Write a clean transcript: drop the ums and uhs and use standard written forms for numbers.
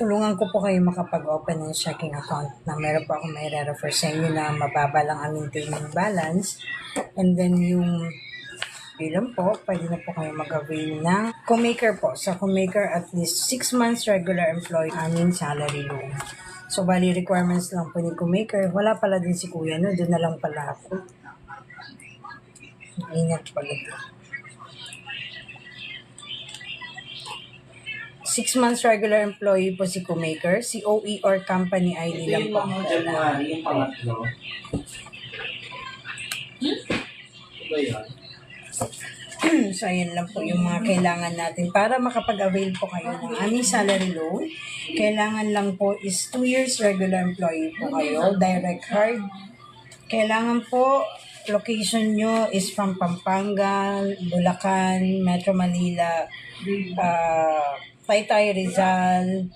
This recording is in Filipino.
tulungan ko po kayo makapag-open ng checking account na meron po akong may refer sa inyo na mababa lang ang maintaining balance. And then yung bilang po, pwede na po kayo mag-avail ng Comaker po. Sa Comaker, at least 6 months regular employee aming salary loan. So, bali requirements lang po ni Comaker. Wala pala din si Kuya, no? Doon na lang pala ako. Ingat pala. 6 months regular employee po si Comaker. COE or company ID lang po. Yung January, yung pangatlo. Ba yun? So, ayan lang po yung mga kailangan natin para makapag-avail po kayo ng aming salary loan. Kailangan lang po is 2 years regular employee po kayo, direct card. Kailangan po, location nyo is from Pampanga, Bulacan, Metro Manila, Taytay, Rizal,